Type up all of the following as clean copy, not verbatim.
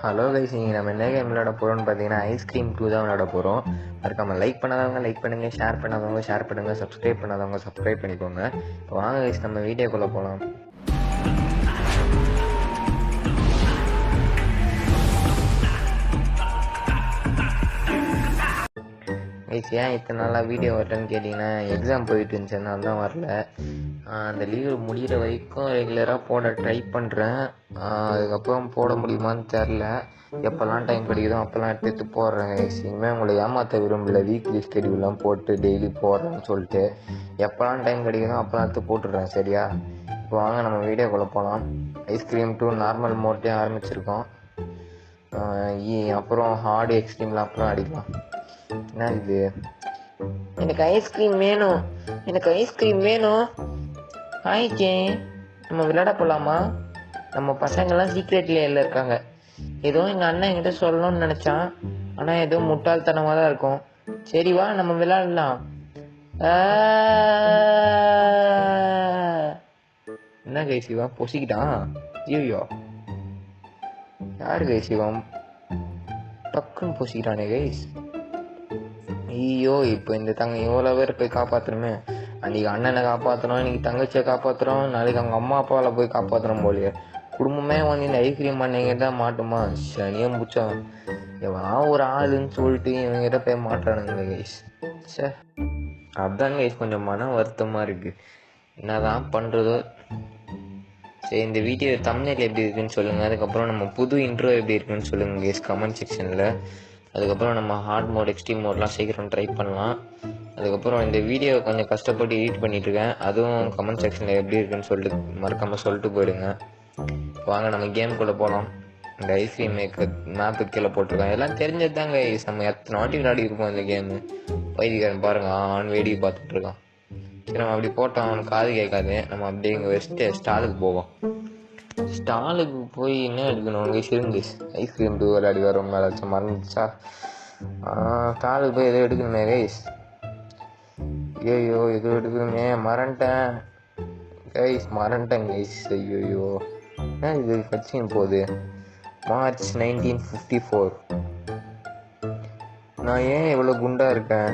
Hello guys, நீங்கள் நம்ம என்ன கேம் விளையாட போகிறோம்னு பார்த்தீங்கன்னா ஐஸ்கிரீம் 2 தான் விளையாட போகிறோம். மறக்காமல் லைக் பண்ணாதவங்க லைக் பண்ணுங்கள், ஷேர் பண்ணாதவங்க ஷேர் பண்ணுங்கள், சப்ஸ்கிரைப் பண்ணாதவங்க சப்ஸ்கிரைப் பண்ணிக்கோங்க. இப்போ வாங்க கைஸ், நம்ம வீடியோக்குள்ளே போகலாம். கைஸ், ஏன் இத்தனை நாளாக வீடியோ வரலன்னு கேட்டிங்கன்னா எக்ஸாம் போயிட்டு இருந்துச்சு, அதனால தான் வரல. அந்த லீவு முடிகிற வரைக்கும் ரெகுலராக போட ட்ரை பண்ணுறேன். அதுக்கப்புறம் போட முடியுமான்னு தெரில. எப்போல்லாம் டைம் கிடைக்குதோ அப்போல்லாம் எடுத்து போடுறேன் கைஸ். இனிமேல் உங்களை ஏமாற்ற விரும்பல, வீக்லி ஸ்கெடியூல்லாம் போட்டு டெய்லி போடுறேன்னு சொல்லிட்டு எப்போல்லாம் டைம் கிடைக்குதோ அப்போல்லாம் எடுத்து போட்டுடுறேன். சரியா? இப்போ வாங்க நம்ம வீடியோக்குள்ளே போகலாம். ஐஸ்கிரீம் 2 நார்மல் மோட்டே ஆரம்பிச்சிருக்கோம். அப்புறம் ஹார்டு எக்ஸ்ட்ரீம்லாம் அப்புறம் அடிக்கலாம். என்ன இது? எனக்கு ஐஸ்கிரீம் வேணும், எனக்கு ஐஸ்கிரீம் வேணும். ஹாய் ஜே, நம்ம விளையாட போகலாமா? நம்ம பசங்கள்லாம் சீக்ரெட் லேயரில் இருக்காங்க. ஏதோ எங்கள் அண்ணன் என்கிட்ட சொல்லணும்னு நினச்சான், ஆனால் ஏதோ முட்டாள்தனமாக தான் இருக்கும். சரி வா, நம்ம விளையாடலாம். என்ன கை சிவம் பொசிக்கிட்டான்? ஐயோ, யாரு கை சிவம் டக்குன்னு பொசிக்கிட்டானே கைஸ். ஐயோ, இப்போ இந்த இவ்வளோ பேர் போய் காப்பாற்றணுமே. அன்றைக்கி அண்ணனை காப்பாற்றுறோம், இன்றைக்கி தங்கச்சியை காப்பாற்றுறோம், நாளைக்கு அவங்க அம்மா அப்பாவில் போய் காப்பாற்றுறோம் போலியே. குடும்பமே வந்து இந்த ஐஸ்கிரீம் பண்ணீங்க தான் மாட்டுமா? சனியம் பிடிச்சோம். எவனா ஒரு ஆளுன்னு சொல்லிட்டு இவங்கிட்ட போய் மாட்டுறானுங்க கைஸ். சே, அதுதான் கைஸ் கொஞ்சம் மன வருத்தமாக இருக்குது. என்னதான் பண்ணுறதோ. சரி, இந்த வீடியோ தம்ப்நெயில் எப்படி இருக்குன்னு சொல்லுங்கள். அதுக்கப்புறம் நம்ம புது இன்ட்ரோ எப்படி இருக்குன்னு சொல்லுங்கள் கைஸ் கமெண்ட் செக்ஷனில். அதுக்கப்புறம் நம்ம ஹார்ட் மோட் எக்ஸ்ட்ரீம் மோட்லாம் சீக்கிரம் ட்ரை பண்ணலாம். அதுக்கப்புறம் இந்த வீடியோ கொஞ்சம் கஷ்டப்பட்டு எடிட் பண்ணிகிட்ருக்கேன், அதுவும் கமெண்ட் செக்ஷனில் எப்படி இருக்குன்னு சொல்லிட்டு மறக்காமல் சொல்லிட்டு போயிடுங்க. வாங்க நம்ம கேமுக்குள்ளே போகலாம். இந்த ஐஸ்கிரீம் மேப்பு கீழே போட்டிருக்கேன், எல்லாம் தெரிஞ்சது தாங்க. நம்ம எத்தனை வாட்டி விளையாடி இருப்போம் இந்த கேமு. வைத்தியக்காரன் பாருங்கள், அவன் வேடிக்கை பார்த்துட்ருக்கான். சரி, நம்ம அப்படி போட்டோம், அவனுக்கு காது கேட்காது. நம்ம அப்படியே இங்கே வச்சுட்டு ஸ்டாலுக்கு போவோம். ஸ்டாலுக்கு போய் என்ன எடுக்கணும் கைஸ்? இருந்து ஐஸ்கிரீம் 2 விளையாடி வரோம், மேலாச்சும் மறந்துச்சா? ஸ்டாலுக்கு போய் எதோ எடுக்கணுமே கைஸ். ஐயோ, எதோ எடுக்கணுமே, மறந்துட்டேன் கைஸ். ஐயோ, என்ன இது கட்சின்னு போகுது? மார்ச் 1954. நான் ஏன் இவ்வளோ குண்டாக இருக்கேன்?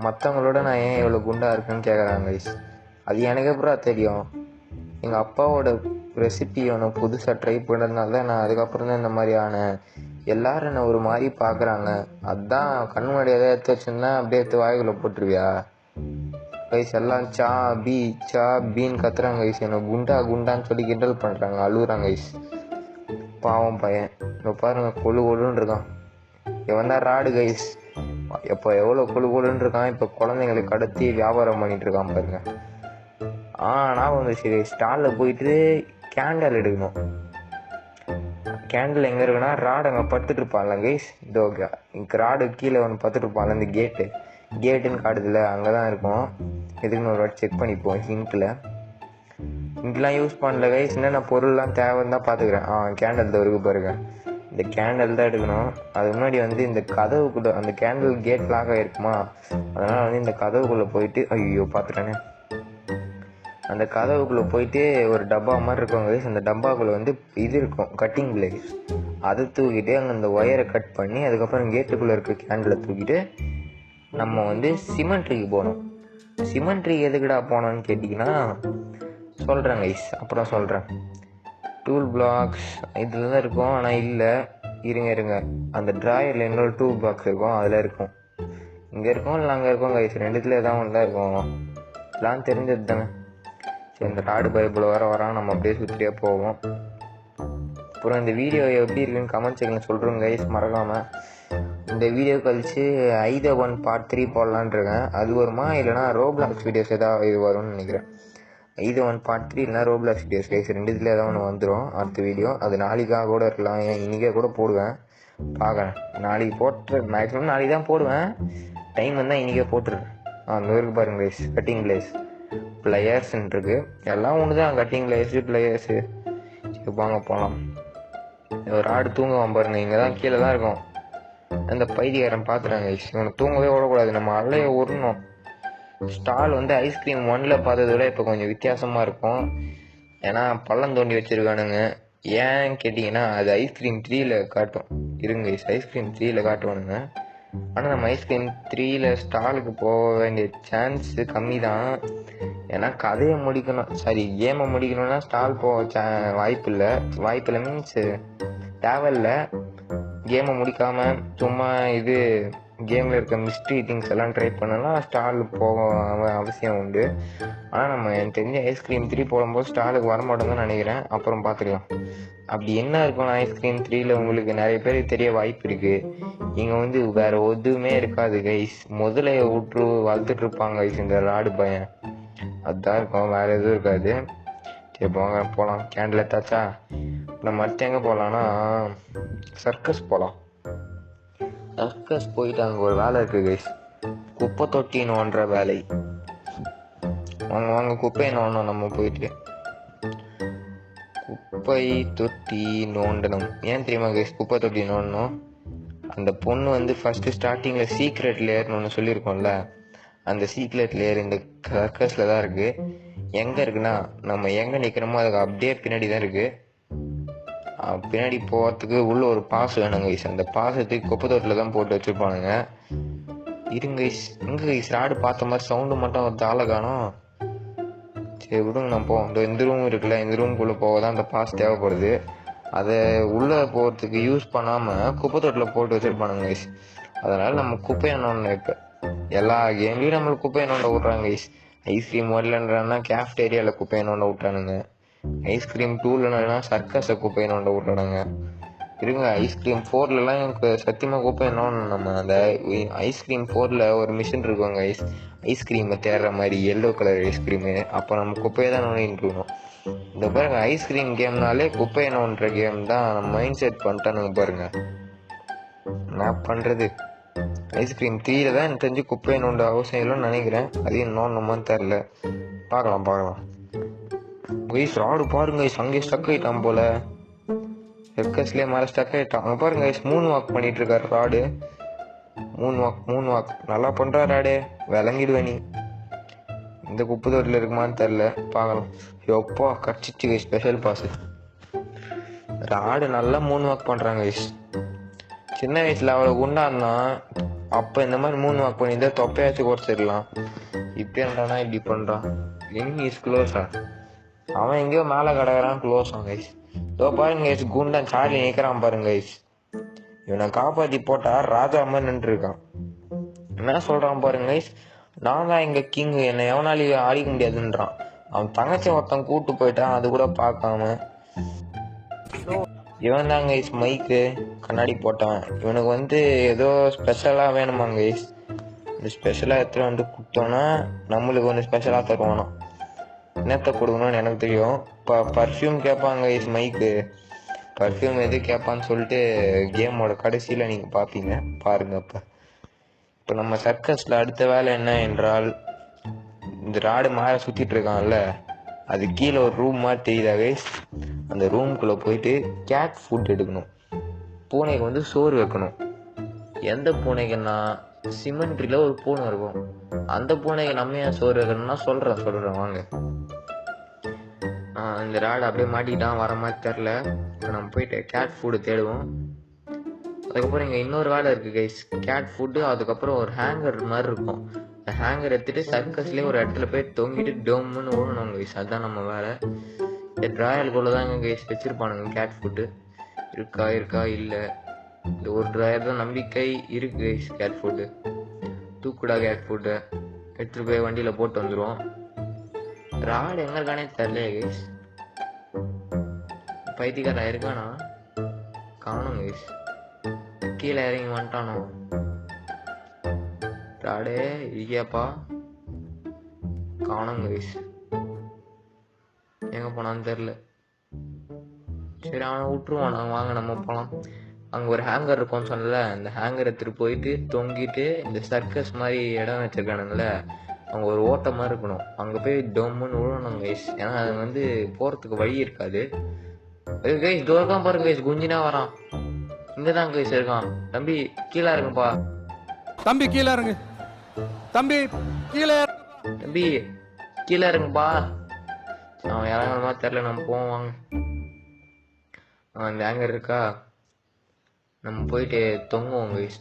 மற்றவங்களோட நான் ஏன் இவ்வளோ குண்டாக இருக்கேன்னு கேட்குறாங்க கைஸ். அது எனக்கு அப்புறம் தெரியும். எங்கள் அப்பாவோட ரெசிபி ஒன்று புதுசாக ட்ரை பண்ணுறதுனால தான் நான் அதுக்கப்புறம் தான் இந்த மாதிரியான எல்லாரும் என்னை ஒரு மாதிரி பார்க்குறாங்க. அதுதான் கண் முன்னாடி எதாவது எடுத்து வச்சுருந்தா அப்படியே எடுத்து வாய்க்குள்ளே போட்டுருவியா கைஸ்? எல்லாம் சா பீன்னு கத்துறாங்க கைஸ். என்னை குண்டான்னு சொல்லி கிண்டல் பண்ணுறாங்க, அழுகுறாங்க கைஸ். பாவம் பையன், இப்போ பாருங்க கொழுன்னு இருக்கான். இவன் தான் ராடு கைஸ். எப்போ எவ்வளோ கொழுன்னு இருக்கான். இப்போ குழந்தைங்களுக்கு கடத்தி வியாபாரம் பண்ணிட்டு இருக்கான் பாருங்க. நான் வந்து சரி ஸ்டாலில் போயிட்டு கேண்டில் எடுக்கணும். கேண்டில் எங்கே இருக்குன்னா ராடு அங்கே படுத்துட்டு இருப்பான்ல கைஸ். இதோ இங்கே ராடு கீழே ஒன்று படுத்துட்டு இருப்பான்ல, இந்த கேட்டுன்னு காட்டுதில்ல, அங்கே தான் இருக்கும். எதுக்குன்னு ஒரு வாட்டி செக் பண்ணிப்போம். ஹிண்ட்லாம் யூஸ் பண்ணல கைஸ். என்னென்ன பொருள்லாம் தேவைன்னு தான் பார்த்துக்கிறேன். கேண்டில் தான் இருக்கு பாருங்க, இந்த கேண்டில் தான் எடுக்கணும். அது முன்னாடி வந்து இந்த கதவுக்குள்ளே அந்த கேண்டில் கேட் லாக் ஆகிருக்குமா, அதனால் வந்து இந்த கதவுக்குள்ளே போயிட்டு ஐயோ பார்த்துட்டேனே. அந்த கதவுக்குள்ளே போயிட்டு ஒரு டப்பா மாதிரி இருக்கும் கைஸ். அந்த டப்பாக்குள்ளே வந்து இது இருக்கும், கட்டிங் பிளேட். அதை தூக்கிட்டு அங்கே அந்த ஒயரை கட் பண்ணி அதுக்கப்புறம் கேட்டுக்குள்ளே இருக்க கேண்டிலை தூக்கிட்டு நம்ம வந்து சிமெண்ட்ரிக்கு போகணும். சிமெண்ட்ரிக்கு எதுக்குடா போனோன்னு கேட்டிங்கன்னா சொல்கிறேன் கைஸ், அப்புறம் சொல்கிறேன். டூல் பிளாக்ஸ் இதில் தான் இருக்கும், ஆனால் இல்லை, இருங்க அந்த ட்ராயரில் இன்னொரு டூல் பிளாக்ஸ் இருக்கும், அதில் இருக்கும். இங்கே இருக்கும் இல்லை அங்கே இருக்கும் கைஸ், ரெண்டுத்துல ஏதாவது ஒன்று தான் இருக்கும். எல்லாம் தெரிஞ்சது தானே. சரி, இந்த ராடு பைபிள் வரான், நம்ம அப்படியே சுற்றியே போவோம். அப்புறம் இந்த வீடியோ எப்படி இருக்குன்னு கமெண்ட் செக்ஷனில் சொல்கிறோம் கைஸ், மறக்காமல். இந்த வீடியோ கழிச்சு ஐத 1 part 3 போடலான் இருக்கேன். அது வருமா இல்லைனா ரோப்ளாக்ஸ் வீடியோஸ் ஏதாவது இது வரும்னு நினைக்கிறேன். ஐத 1 part 3 இல்லைனா ரோப்ளாக்ஸ் வீடியோஸ் கைஸ், ரெண்டுத்துல ஏதாவது ஒன்று வந்துடும் அடுத்த வீடியோ. அது நாளைக்காக கூட இருக்கலாம், இன்றைக்கே கூட போடுவேன், பார்க்குறேன். நாளைக்கு மேக்ஸிமம் நாளைக்கு தான் போடுவேன். டைம் வந்தால் இன்றைக்கே போட்டுருவேன். அந்த இருக்கு பாருங்க கைஸ், கட்டிங் பிளேயர்ஸ்ன்னு இருக்கு, எல்லாம் ஒன்று தான், கட்டிங் பிளேயர்ஸு. சரி வாங்க போகலாம். ஒரு ஆடு தூங்குவான் பாருங்க, இங்கே தான் கீழே தான் இருக்கும். அந்த பைத்தியக்காரன் பார்த்துட்டாங்க கைஸ், இவனை தூங்கவே விடக்கூடாது, நம்ம அலைய உருணும். ஸ்டால் வந்து ஐஸ்கிரீம் 1ல் பார்த்ததை விட இப்போ கொஞ்சம் வித்தியாசமாக இருக்கும். ஏன்னா பள்ளம் தோண்டி வச்சுருக்கானுங்க. ஏன் கேட்டிங்கன்னா அது ஐஸ்கிரீம் 3ல காட்டும். இருங்க கைஸ், ஐஸ்கிரீம் 3ல காட்டுவானுங்க. ஆனால் நம்ம ஐஸ்கிரீம் 3ல ஸ்டாலுக்கு போக வேண்டிய சான்ஸு கம்மி தான். ஏன்னா கதையை முடிக்கணும், சாரி கேமை முடிக்கணும்னா ஸ்டால் போக வாய்ப்பு இல்லை மீன்ஸ் தேவையில்ல. கேமை முடிக்காமல் சும்மா இது கேமில் இருக்க மிஸ்ட்ரி திங்ஸ் எல்லாம் ட்ரை பண்ணலாம் ஸ்டால் போக அவசியம் உண்டு. ஆனால் நம்ம எனக்கு தெரிஞ்ச ஐஸ்கிரீம் 3 போடும்போது ஸ்டாலுக்கு வரமாட்டோம் தான் நினைக்கிறேன். அப்புறம் பார்த்துக்கலாம். அப்படி என்ன இருக்கும் ஐஸ்கிரீம் 3ல உங்களுக்கு நிறைய பேருக்கு தெரிய வாய்ப்பு இருக்குது. இங்கே வந்து வேறு எதுவுமே இருக்காது கைஸ். முதல்ல வளர்த்துட்டு இருப்பாங்க கைஸ் இந்த லாடு பையன், அதுதான் இருக்கும், வேறு எதுவும் இருக்காது. சரி போங்க போகலாம். கேண்டில் எத்தாச்சா? நம்ம அடுத்து எங்கே போகலான்னா சர்க்கஸ் போகலாம். சர்க்கஸ் போயிட்டு அங்கே ஒரு வேலை இருக்குது கைஸ், குப்பை தொட்டி நோண்டுற வேலை. வாங்க குப்பையை நோண்டணும். நம்ம போயிட்டு குப்பை தொட்டி நோண்டணும். ஏன் தெரியுமா கைஸ் குப்பை தொட்டி நோண்டணும்? அந்த பொண்ணு வந்து ஃபஸ்ட்டு ஸ்டார்டிங்கில் சீக்ரெட் லேயர்னு ஒன்று சொல்லியிருக்கோம்ல, அந்த சீக்ரெட் லேயர் இந்த சர்க்கஸில் தான் இருக்குது. எங்கே இருக்குன்னா நம்ம எங்கே நிற்கிறோமோ அதுக்கு அப்படியே பின்னாடி தான் இருக்குது. பின்னாடி போகிறதுக்கு உள்ள ஒரு பாஸ் வேணும் கைஸ். அந்த பாசத்துக்கு குப்பை தொட்டில் தான் போட்டு வச்சுருப்பானுங்க. இருங்க கைஸ், எங்கே கைஸ் ராடு பார்த்த மாதிரி சவுண்டு மட்டும் ஒரு தாளை காணும். சரி விடுங்க, நான் போவோம். இந்த ரூம் இருக்குல்ல, இந்த ரூம்குள்ளே போக தான் அந்த பாஸ் தேவைப்படுது. அதை உள்ளே போகிறதுக்கு யூஸ் பண்ணாமல் குப்பை தொட்டில் போட்டு வச்சுருப்பானுங்க கைஸ். அதனால் நம்ம குப்பையை நோண்டணும். இப்போ எல்லா கேம்லேயும் நம்மளுக்கு குப்பையை நோண்ட விட்றாங்க கைஸ். ஐஸ்கிரீம் வரலன்றான்னா கேஃப்டேரியாவில் குப்பையை நோண்ட விட்டானுங்க. ஐஸ்கிரீம் 2லனா சர்க்கஸை குப்பையை நோண்ட விட்றானுங்க. இருங்க ஐஸ்கிரீம் 4லலாம் எனக்கு சத்தியமாக குப்பையை நோண்டணும். நம்ம அந்த ஐஸ்கிரீம் 4ல் ஒரு மிஷின் இருக்குவாங்க ஐஸ்கிரீமை தேடுற மாதிரி, எல்லோ கலர் ஐஸ்கிரீமு. அப்போ நம்ம குப்பையை தான் நோண்டிட்டு இருக்கணும். இந்த பாருங்க ஐஸ்கிரீம் கேம்னாலே குப்பையை நோண்டுற கேம் தான் நம்ம மைண்ட் செட் பண்ணிட்டானுங்க பாருங்க. நான் பண்ணுறது ஐஸ்கிரீம் 3ல தான் எனக்கு தெரிஞ்சு குப்பையை நோண்ட அவசியம் இல்லைன்னு நினைக்கிறேன். அதையும் நோண்டணுமான்னு தெரில, பார்க்கலாம். கைஸ் ராடு பாருங்க கைஸ், அங்கேயே ஸ்டக் ஆகிட்டான் போல. சர்க்கஸ்லேயே மேலே ஸ்டக் ஆகிட்டான். அங்கே பாருங்க கைஸ், மூன் வாக் பண்ணிட்டு இருக்காரு ராடு. மூன் வாக் நல்லா பண்ணுறா ராடு, விளங்கிடுவேன் நீ. இந்த குப்பை தொட்டில் இருக்குமான்னு தெரில, பார்க்கலாம். எப்போ கடிச்சிச்சு கைஸ் ஸ்பெஷல் பாஸ். ராடு நல்லா மூன் வாக் பண்ணுறாங்க கைஸ். சின்ன வயசில் அவ்வளோ குண்டான்னா அப்போ இந்த மாதிரி மூன் வாக் பண்ணியிருந்தா தொப்பையாச்சும் குறைச்சிடலாம். இப்போ என்னடானா இப்படி பண்ணுறான். எனிமீஸ் க்ளோஸா, அவன் எங்கேயோ மேலே கிடக்குறான் க்ளோஸான் கைஸ். இதோ பாருங்க கைஸ், குண்டான் சார்லி நிற்கிறான் பாருங்க கைஸ். இவனை காப்பாற்றி போட்டா ராஜா மாதிரி நின்றுருக்கான். என்ன சொல்கிறான் பாருங்க கைஸ், நான் தான் எங்கள் கிங், என்னை எவனாலையும் ஆடிக்க முடியாதுன்றான். அவன் தங்கச்சி ஒருத்தன் கூட்டு போயிட்டான், அது கூட பார்க்காம. இவன் தான் கைஸ் மைக்கு கண்ணாடி போட்டான். இவனுக்கு வந்து ஏதோ ஸ்பெஷலாக வேணுமாங்க கைஸ். இந்த ஸ்பெஷலாக எடுத்துகிட்டு வந்து கொடுத்தோன்னா நம்மளுக்கு வந்து ஸ்பெஷலாக தருவானோ. என்னத்தை கொடுக்கணும்னு எனக்கு தெரியும். இப்போ பர்ஃப்யூம் கேட்பாங்க கைஸ் மைக்கு. பர்ஃப்யூம் எது கேட்பான்னு சொல்லிட்டு கேமோட கடைசியில் நீங்கள் பார்ப்பீங்க, பாருங்க. இப்போ நம்ம சர்க்கஸில் அடுத்த வேலை என்ன என்றால், இந்த ராடு மேலே சுற்றிட்டு இருக்கான்ல, அது கீழே ஒரு ரூம் மாதிரி தெரியுதா கைஸ். அந்த ரூம்குள்ளே போயிட்டு கேட் ஃபுட் எடுக்கணும். பூனைக்கு வந்து சோறு வைக்கணும். எந்த பூனைக்குன்னா சிமெண்ட்ரியில் ஒரு பூனை இருக்கும். அந்த பூனைக்கு நம்ம ஏன் சோறு வைக்கணும்னா சொல்கிறேன் வாங்க. இந்த ராடு அப்படியே மாட்டிக்கிட்டான், வர மாதிரி தெரில. இப்போ நம்ம போயிட்டு கேட் ஃபுட்டு தேடுவோம். அதுக்கப்புறம் இங்கே இன்னொரு வேலை இருக்குது கைஸ், கேட் ஃபுட்டு. அதுக்கப்புறம் ஒரு ஹேங்கர் மாதிரி இருக்கும். அந்த ஹேங்கர் எடுத்துகிட்டு சர்க்கஸ்லேயே ஒரு இடத்துல போய் தொங்கிட்டு டோம்னு ஓடணும் கைஸ். அதுதான் நம்ம வேலை. இந்த ட்ராயலுக்குள்ளே தான் இங்கே கைஸ் வச்சுருப்பானுங்க கேட் ஃபுட்டு. இருக்கா இல்லை, இந்த ஒரு ட்ராயர் தான் நம்பிக்கை இருக்குது கைஸ். கேட் ஃபுட்டு தூக்குடா, கேட் ஃபுட்டு எடுத்துகிட்டு போய் வண்டியில் போட்டு வந்துடுவோம். ராடு எங்கே இருக்கானே தெரில கைஸ். பைத்தியக்காரா இருக்கானா, காணும் கைஸ். கீழே இறங்கி வந்துட்டானோ ராடே, இருக்கியாப்பா? காணும் கைஸ், எங்கே போனான்னு தெரில. சரி அவனை விட்டுருவான், நாங்கள் வாங்க நம்ம போகலாம். அங்கே ஒரு ஹேங்கர் இருக்கும்னு சொன்னல, அந்த ஹேங்கர் எடுத்துகிட்டு போயிட்டு தொங்கிட்டு இந்த சர்க்கஸ் மாதிரி இடம் வச்சுருக்கானுங்கள, அங்கே ஒரு ஓட்டை மாதிரி இருக்கணும். அங்கே போய் டொம்முன்னு விழணும் கைஸ். ஏன்னா அது வந்து போகிறதுக்கு வழி இருக்காது. கைஸ் தூரக்கான் பாருங்க கைஸ், குஞ்சினா வரான். இங்கே தான் கைஸ் இருக்கான். தம்பி கீழே இருங்கப்பா, தம்பி கீழே இருங்க, தம்பி கீழே இருங்கப்பா. அவன் இறங்குற மாதிரி தெரில, நம்ம போவோம் வாங்க. அந்த ஹேங்கர் இருக்கா, நம்ம போயிட்டு தொங்குவோம் guys.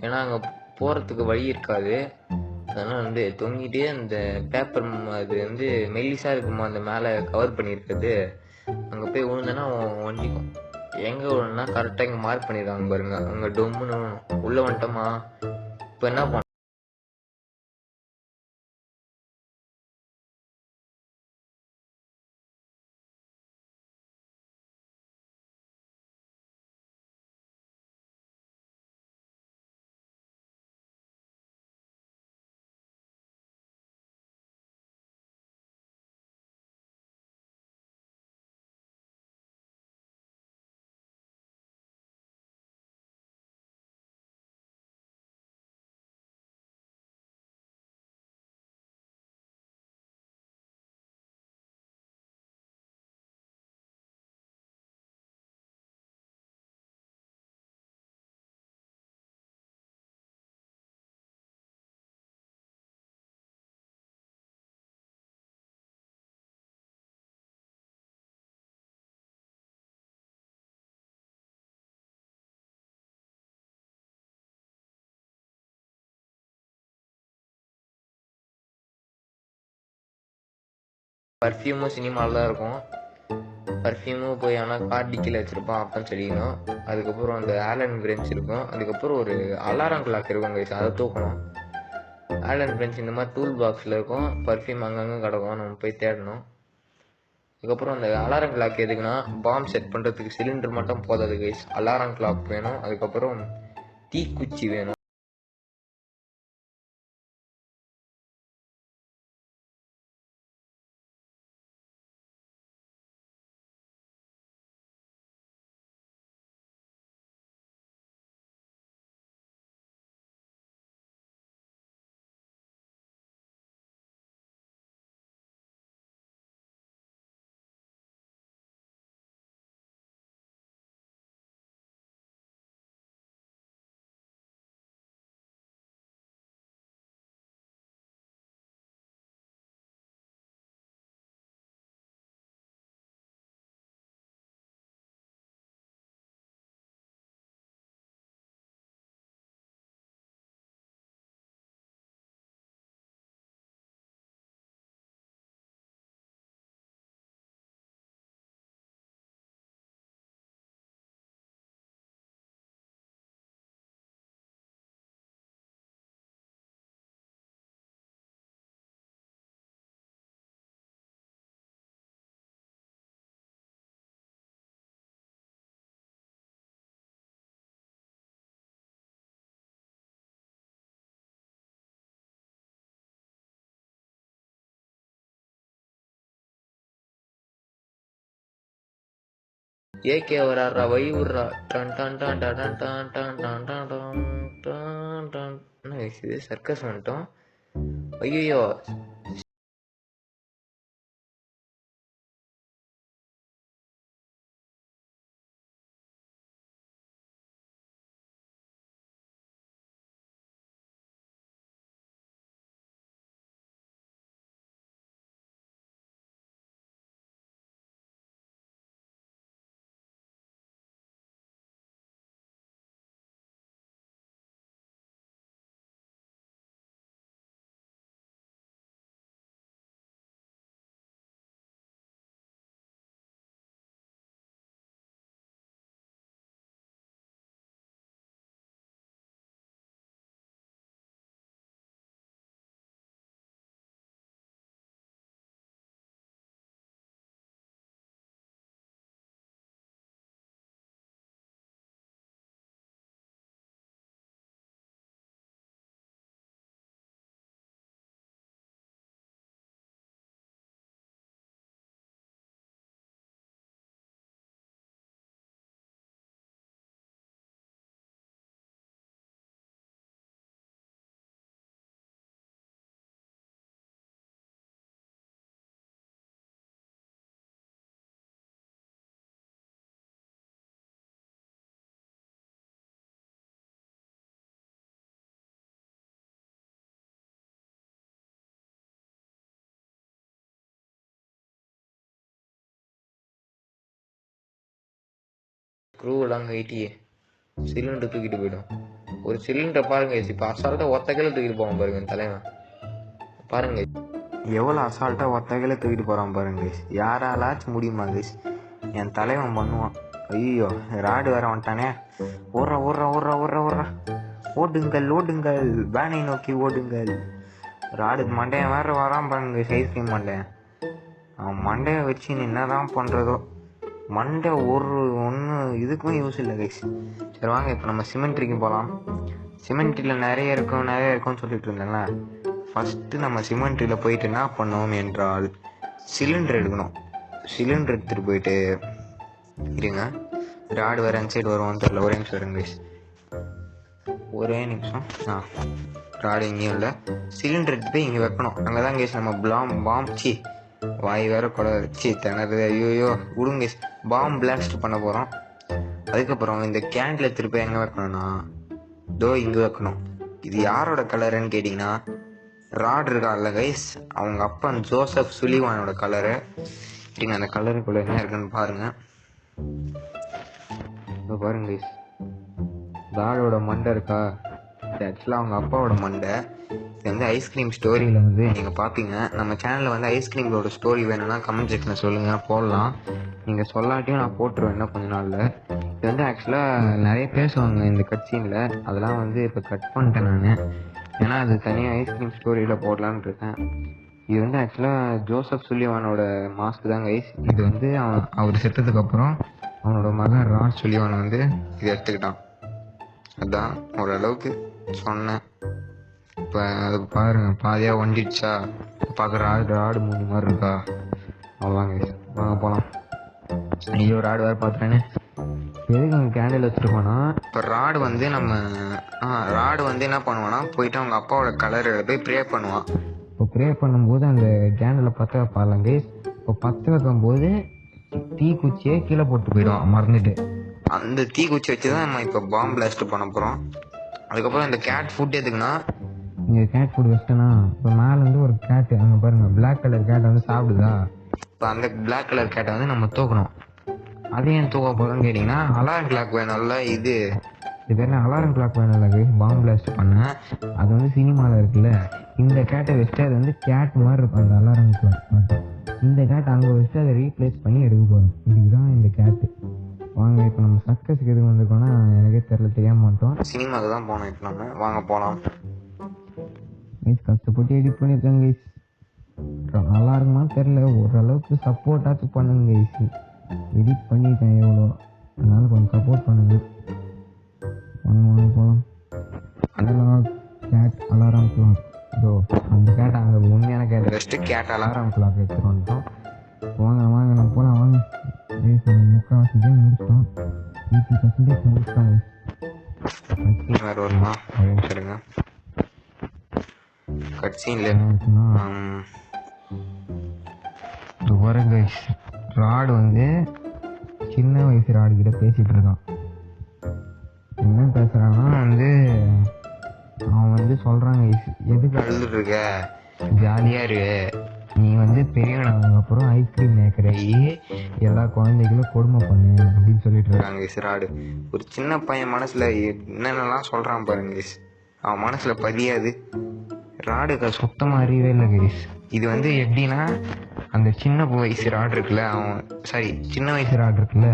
ஏன்னா அங்கே போகிறதுக்கு வழி இருக்காது. அதனால் வந்து தொங்கிட்டே அந்த பேப்பர் அது வந்து மெல்லிஸாக இருக்குமா அந்த மேலே கவர் பண்ணியிருக்கிறது, அங்கே போய் விழுந்தேன்னா ஒண்டிக்கும். எங்கே விழுந்தா கரெக்டாக இங்கே மார்க் பண்ணியிருக்காங்க பாருங்க, அங்கே டொம்முன்னு உள்ளே வந்துட்டோமா. இப்போ என்ன பண்ண பர்ஃப்யூமும் சினிமாவில் தான் இருக்கும். பர்ஃப்யூமும் போய் ஆனால் காட்டி கீழே வச்சுருப்பான் அப்போன்னு சொல்லிக்கணும். அதுக்கப்புறம் அந்த ஆலன் பிரெஞ்ச் இருக்கும். அதுக்கப்புறம் ஒரு அலாரம் கிளாக் இருக்கும் guys, அதை தூக்கணும். ஆலன் பிரெஞ்ச் இந்த மாதிரி டூல் பாக்ஸில் இருக்கும். பர்ஃப்யூம் அங்கங்கே கிடக்கும், நம்ம போய் தேடணும். அதுக்கப்புறம் அந்த அலாரம் கிளாக் எதுக்குன்னா பாம் செட் பண்ணுறதுக்கு சிலிண்டர் மட்டும் போதாது கைஸ், அலாரம் கிளாக் வேணும். அதுக்கப்புறம் தீக்குச்சி வேணும். ஏகே வராறா, வழி விட்றா. Done done done done done done done done done done done. என்ன guys இது, சர்க்கஸ் வந்துட்டோம். ஐயோ, ஸ்க்ரூவெல்லாம் கட்டி சிலிண்டர் தூக்கிட்டு போயிடும். ஒரு சிலிண்டரை பாருங்க இப்போ அசால்ட்டாக ஒத்த கையில் தூக்கிட்டு போவான் பாருங்க என் தலைவன். பாருங்க எவ்வளோ அசால்ட்டாக ஒத்த கையில் தூக்கிட்டு போகிறான் பாருங்க. யாராலாச்சும் முடியுமா கைஸ்? என் தலைவன் பண்ணுவான். ஐயோ ராடு வேற வந்துட்டானே. ஓடுறா ஓடுறா ஓடுறா ஓடுறா ஓடுறா, ஓடுங்கள் ஓடுங்கள், வேனை நோக்கி ஓடுங்கள். ராடு மண்டையன் வேற வரான் பாருங்க, ஐஸ்கிரீம் மண்டையன். அவன் மண்டையை வச்சு என்னதான் பண்ணுறதோ. மண்டை ஒன்று இதுக்கும் யூஸ் இல்லை கைஸ். சரி வாங்க இப்போ நம்ம சிமெண்ட்ரிக்கு போகலாம். சிமெண்ட்ரியில் நிறைய இருக்கும்னு சொல்லிட்டு இருந்தேன்ல. ஃபஸ்ட்டு நம்ம சிமெண்ட்ரியில் போயிட்டு என்ன பண்ணோம் என்றால் சிலிண்டர் எடுக்கணும். சிலிண்டர் எடுத்துகிட்டு போயிட்டு இருங்க, ராடு வேறு அந்த சைடு வருவான்னு தெரியல. ஒரே நிமிஷம் வருங்க கைஸ், ஒரே நிமிஷம். ராடு இங்கேயும் இல்லை. சிலிண்டர் எடுத்து போய் இங்கே வைக்கணும். அங்கே தான் கைஸ் நம்ம பாம்பு வாய் வேற கொடச்சி திணறது. ஐயோயோ விடுங்க, பாம்பு பிளாஸ்ட் பண்ண போகிறோம். அதுக்கப்புறம் இந்த கேண்டில் திருப்பி எங்கே வைக்கணும்னா இங்கே வைக்கணும். இது யாரோட கலருன்னு கேட்டிங்கன்னா ராட் இருக்கான்ல கைஸ், அவங்க அப்பா ஜோசப் சுலிவானோட கலரு. சரிங்க, அந்த கலருக்குள்ள என்ன இருக்குன்னு பாருங்க. பாருங்க கைஸ், ராடோட மண்டை இருக்கா, இது ஆக்சுவலாக அவங்க அப்பாவோட மண்டை. இது வந்து ஐஸ்கிரீம் ஸ்டோரியில் வந்து நீங்கள் பார்ப்பீங்க. நம்ம சேனலில் வந்து ஐஸ்கிரீமோட ஸ்டோரி வேணும்னா கமெண்ட் செக்ஷனில் சொல்லுங்கள், போடலாம். நீங்கள் சொல்லாட்டியும் நான் போட்டுருவேன் இன்னும் கொஞ்ச நாளில். இது வந்து ஆக்சுவலாக நிறைய பேசுவாங்க இந்த கட் சீனில், அதெல்லாம் வந்து இப்போ கட் பண்ணிட்டேன் நான். ஏன்னா அது தனியாக ஐஸ்கிரீம் ஸ்டோரியில் போடலான்னு இருக்கேன். இது வந்து ஆக்சுவலாக ஜோசப் சுலிவானோட மாஸ்க் தான் கைஸ். இது வந்து அவர் செத்ததுக்கப்புறம் அவனோட மகன் ராட் சுலிவான் வந்து இது எடுத்துக்கிட்டான். அதுதான் ஓரளவுக்கு சொன்னேன். இப்போ அது பாருங்க, பாதியாக ஒண்டிடுச்சா, பார்க்குற ராடு மூணு மாதிரி இருக்கா. அவ்வளோதாங்க, வாங்க போகலாம். ஐயோ ராடு வேறு பார்த்துட்டேன்னு. எதுக்கு அவங்க கேண்டில் வச்சுருக்கோன்னா, இப்போ ராடு வந்து என்ன பண்ணுவான்னா போயிட்டு அவங்க அப்பாவோட கலர் போய் ப்ரே பண்ணுவான். இப்போ ப்ரே பண்ணும்போது அந்த கேண்டில் பற்ற வைப்பாங்க. இப்போ பற்ற வைக்கும்போது தீக்குச்சியே கீழே போட்டு போயிடும் மறந்துட்டு. அந்த தீக்குச்சி வச்சு தான் நம்ம இப்போ பாம்பு பிளாஸ்ட் பண்ண போகிறோம். அதுக்கப்புறம் இந்த கேட் ஃபுட் எதுக்குன்னா, இங்கே கேட் ஃபுட் வச்சிட்டேன்னா இப்போ மேலே வந்து ஒரு கேட்டு அங்கே பாருங்கள், பிளாக் கலர் கேட்டை வந்து சாப்பிடுதா. இப்போ அந்த பிளாக் கலர் கேட்டை வந்து நம்ம தூக்கணும். அது ஏன் தூக்க போகிறோன்னு கேட்டிங்கன்னா, அலாரம் கிளாக் வேணும்ல. இது பேர் அலாரம் கிளாக் வேணும்ல பாம்பு பிளாஸ்ட் பண்ண. அது வந்து சினிமாவில் இருக்குல்ல, இந்த கேட்டை வச்சுட்டு அது வந்து கேட் மாதிரி இருக்கும் அந்த அலாரம் கிளாக். இந்த கேட்டை அங்கே வச்சுட்டு அதை ரீப்ளேஸ் பண்ணி எடுக்க போகிறோம். இதுதான் இந்த கேட்டு. வாங்க இப்போ நம்ம சர்க்கஸுக்கு எதுக்கு வந்திருக்கோன்னா எனக்கே தெரியாம மாட்டோம். சினிமாவுக்கு தான் போனோம் இப்போ நம்ம. வாங்க போகலாம். கஷ்டப்பட்டு எடிட் பண்ணியிருக்கேன் கைஸ், நல்லா இருக்குமா தெரில, ஓரளவுக்கு சப்போர்ட்டாச்சும் பண்ணுங்க கைஸ். எடிட் பண்ணியிருக்கேன் எவ்வளோ, அதனால கொஞ்சம் சப்போர்ட் பண்ணுங்க. வாங்க போகலாம். கேட் அலாரம் கிளாக், அந்த கேட் அங்கே உண்மையான cat first cat alarm clock எடுத்துகிட்டு வந்துட்டோம். வாங்க நம்ம போகலாம். வாங்க முக்கால்வாசி கேம் முடிச்சிட்டோம், 80% முடிச்சிட்டோம். வேறு வருமா அப்படின்னு சொல்லுங்க. கட்சீன்ல பாருங்க, ராடு வந்து சின்ன வயசு ராடு கிட்ட பேசிட்டு இருக்கான். என்ன பேசுறான்னா வந்து அவன் வந்து சொல்றாங்க, எதுக்கு அழுதுட்டு இருக்க, ஜாலியா இரு, நீ வந்து பெரியவனாக அப்புறம் ஐஸ்கிரீம் மேக்கராகி எல்லா குழந்தைகளும் கொடுமை பண்ணு அப்படின்னு சொல்லிட்டு இருக்காங்க ராடு. ஒரு சின்ன பையன் மனசுல என்னென்னலாம் சொல்றான் பாருங்க, அவன் மனசுல பதியாது. ராடுக்கு சுத்தமாக அறியவே இல்லை கைஸ். இது வந்து எப்படின்னா, அந்த சின்ன வயசு ராடு இருக்குல்ல, சின்ன வயசு ராடு இருக்குல்ல,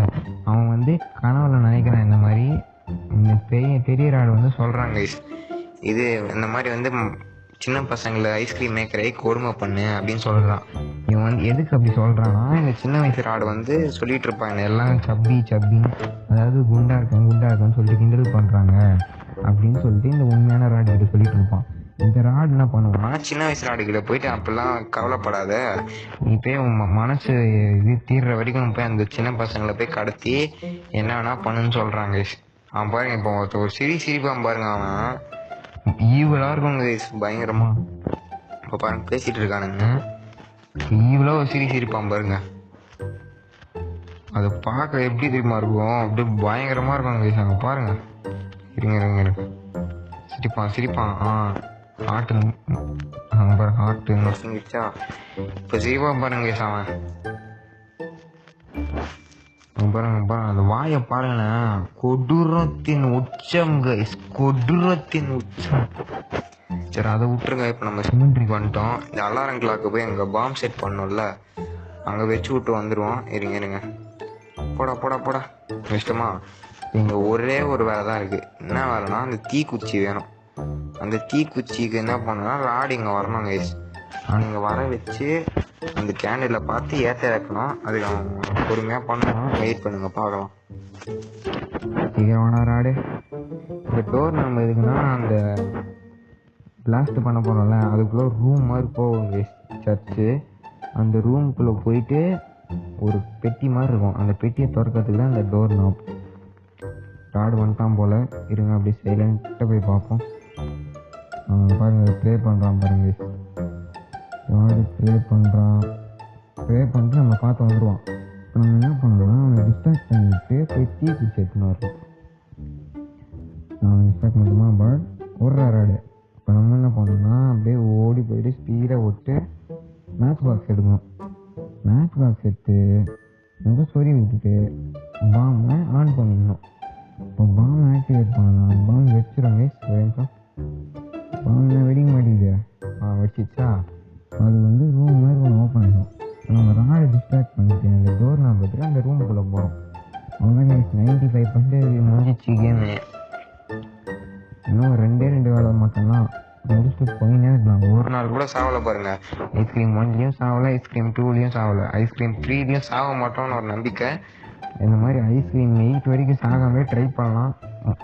அவன் வந்து கனவுல நினைக்கிறான் இந்த மாதிரி இந்த பெரிய ராடு வந்து சொல்கிறாங்க கைஸ், இது இந்த மாதிரி வந்து சின்ன பசங்களை ஐஸ்கிரீம் மேக்கரை கொடுமை பண்ணு அப்படின்னு சொல்கிறான். இவன் வந்து எதுக்கு அப்படி சொல்கிறான்னா, இந்த சின்ன வயசு ராடு வந்து சொல்லிட்டு இருப்பாங்க எல்லாம் சப்பின்னு, அதாவது குண்டா இருக்குன்னு சொல்லிட்டு கிண்டல் பண்ணுறாங்க அப்படின்னு சொல்லிட்டு இந்த உண்மையான ராடு கிட்ட சொல்லிட்டு இருப்பான். இந்த ராடு என்ன பண்ணுவான்னா, சின்ன வயசு ராடுகிட்ட போயிட்டு அப்பெல்லாம் கவலைப்படாத, நீ போய் உன் மனசு இது தீர்ற வரைக்கும் போய் அந்த சின்ன பசங்களை போய் கடத்தி என்ன வேணா பண்ணுன்னு சொல்கிறாங்க. அவன் பாருங்க, இப்போ ஒரு சிரிப்பான் பாருங்க, அவன் ஈவலாக இருக்குங்க பயங்கரமா. இப்போ பாருங்க பேசிட்டு இருக்கானுங்க, ஈவலாக ஒரு சிரிப்பான் பாருங்க. அதை பார்க்க எப்படி தெரியுமா இருக்கும், அப்படியே பயங்கரமா இருக்கும் அங்கே பாருங்க. இருங்க சிரிப்பான் ஆட்டு பாருங்க, ஆட்டு நொசுங்கிச்சா. இப்போ சிரிப்பா பாருங்க அவன் பாருங்க அந்த வாயை பாருங்களேன், கொடூரத்தின் உச்சம் கைஸ், கொடூரத்தின் உச்சம். சரி அதை விட்டுருங்க. இப்போ நம்ம சிமெண்ட்ரிக்கு வந்துட்டோம். இந்த அலாரம் கிளாக்கு போய் அங்கே பாம் செட் பண்ணோம்ல, அங்கே வச்சு விட்டு வந்துடுவோம். இருங்க போடா போடா போடா இஷ்டமா. இங்கே ஒரே ஒரு வேலை தான் இருக்குது. என்ன வேலைனா அந்த தீக்குச்சி வேணும். அந்த தீக்குச்சிக்கு என்ன பண்ணணும்னா ராடு இங்கே வரணும் கைஸ். இங்கே வர வச்சு அந்த கேண்டில் பார்த்து ஏற்ற வைக்கணும். அதுக்கு அவங்க பொறுமையாக பண்ணணும். வெயிட் பண்ணுங்க பார்க்கலாம். சீக்கிரமான ராடு. இந்த டோர் நம்ம எதுக்குன்னா அந்த பிளாஸ்ட் பண்ண போகிறோம்ல, அதுக்குள்ளே ரூம் மாதிரி போகும் கைஸ் சர்ச்சு. அந்த ரூமுக்குள்ளே போயிட்டு ஒரு பெட்டி மாதிரி இருக்கும். அந்த பெட்டியை திறக்கிறதுக்கு தான் இந்த டோர் நாப். ராடு வந்துட்டான் போல். இருங்க அப்படி சைலண்ட்டாக போய் பார்ப்போம். பாருங்கள் ப்ளே பண்ணுறான் பாருங்க. ராடு ப்ளே பண்ணிட்டு நம்ம பார்த்து வந்துடுவான். இப்போ நம்ம என்ன பண்ணலாம், அவனை டிஸ்ட்ராக்ட் பண்ணிட்டு போய் தீ குச்சி எடுத்துன்னு வரலாம். நான் டிஸ்ட்ராக்ட் பண்ணுமா பட் ஒரு ராடு. இப்போ நம்ம என்ன பண்ணோம்னா அப்படியே ஓடி போயிட்டு ஸ்பீடாக விட்டு மேட்ச் பாக்ஸ் எடுக்கணும். மேட்ச் பாக்ஸ் எடுத்து ரொம்ப சொறி விட்டுட்டு பாம்பை ஆன் பண்ணிடணும். இப்போ பாம்பை ஆக்டிவேட் பண்ணலாம். பாம்பு வச்சுருங்க நிமிஷம். பாம்பு வெடிக்க மாட்டேங்குது. வச்சிச்சா அது வந்து ரூம் மாதிரி ஒன்று ஓப்பன் ஆகிடும். நம்ம ராடு டிஸ்ட்ராக்ட் பண்ணிட்டு அந்த டோர் நான் பார்த்துட்டு அந்த ரூமுக்குள்ளே போகிறோம். அவ்வளோதான் 95% முடிஞ்சிச்சு கேமு. இன்னும் ரெண்டு வேலை மட்டும்தான் முடிச்சுட்டு போயினே இருக்கலாம். ஒரு நாள் கூட சாவலை பாருங்க. ஐஸ்கிரீம் 1லையும் சாவலை, ஐஸ்கிரீம் 2லையும் சாவலை, ஐஸ்கிரீம் 3லையும் சாக மாட்டோம்னு ஒரு நம்பிக்கை. இந்த மாதிரி ஐஸ்கிரீம் 8 வரைக்கும் சாகாமே ட்ரை பண்ணலாம்.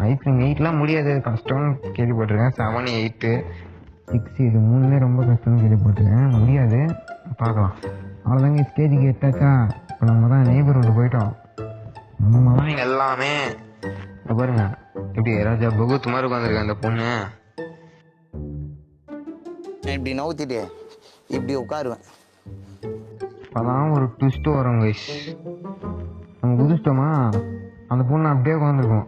ஐஸ்கிரீம் 8லாம் முடியாது, கஷ்டம்னு கேள்விப்பட்டிருக்கேன். 7, 8, 6 இது 3மே ரொம்ப கஷ்டம்னு கேள்விப்பட்டிருக்கேன். முடியாது, பார்க்கலாம். அவ்வளோதாங்க ஸ்டேஜுக்கு எட்டாச்சா. இப்போ நம்ம தான் நெய்பர்ஹுட் போயிட்டோம். நம்ம தான் எல்லாமே பாருங்க எப்படி ராஜா பகவத் மாதிரி உட்காந்துருக்கேன் அந்த பொண்ணு. இப்படி நவுத்திட்டு இப்படி உட்காருவேன். அப்போதான் ஒரு ட்விஸ்ட்டு வரும் கைஸ். நம்ம குதிச்சிட்டோமா, அந்த பொண்ணு அப்படியே உட்காந்துருக்கும்.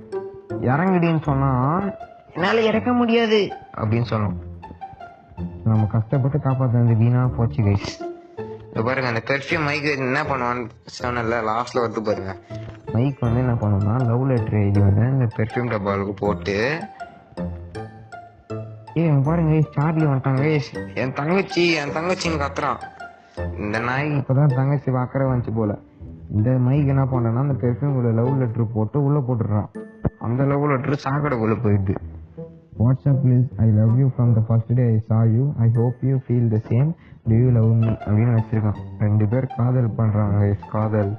இறங்கிடின்னு சொன்னால் என்னால் இறக்க முடியாது அப்படின்னு சொன்னோம். நம்ம கஷ்டப்பட்டு காப்பாற்ற வீணாக போச்சு கைஸ். இப்போ பாருங்க அந்த பெர்ஃப்யூம் மைக்கு என்ன பண்ணுவான்னு சொன்னல லாஸ்ட்டில் வந்து பாருங்க. மைக் வந்து என்ன பண்ணோம்னா லவ் லெட்டர் எழுதி வந்து இந்த பெர்ஃப்யூம் டப்பாவுக்கு போட்டு பாருங்க சார்லி வந்துட்டாங்க. என் தங்கச்சின்னு கத்துறான். இந்த நாய் இப்போதான் தங்கச்சி அக்கறை வந்துச்சு போல. இந்த மைக் என்ன பண்ணேன்னா அந்த பெர்ஃப்யூம் லவ் லெட்டர் போட்டு உள்ளே போட்டுடுறான். அந்த லவ் லெட்டர் சாக்கடைக்குள்ளே போயிடுது. WhatsApp please, I love you from the first day I saw you, I hope you feel the same, to you love me அப்படின்னு வச்சுருக்கான். 2 பேர் காதல் பண்ணுறாங்க. காதல்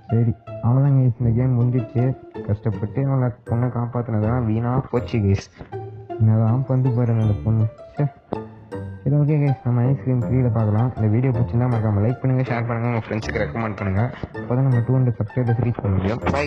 சரி அவ்வளோதாங்க. இந்த கேம் முடிஞ்சிச்சு. கஷ்டப்பட்டு அவங்க பொண்ணை காப்பாற்றினதான் வீணாக போச்சு கைஸ். என்னதான் வந்து பாருங்க அந்த பொண்ணு. சரி ஓகே கைஸ், நம்ம ஐஸ்கிரீம் 3ல பார்க்கலாம். இந்த வீடியோ பிடிச்சிருந்தா மறக்காம லைக் பண்ணுங்கள், ஷேர் பண்ணுங்கள், உங்கள் ஃப்ரெண்ட்ஸுக்கு ரெக்கமெண்ட் பண்ணுங்கள். அப்போ தான் நம்ம 200 சப்ஸ்கிரைபர்ஸ் ரீச் பண்ண முடியும்.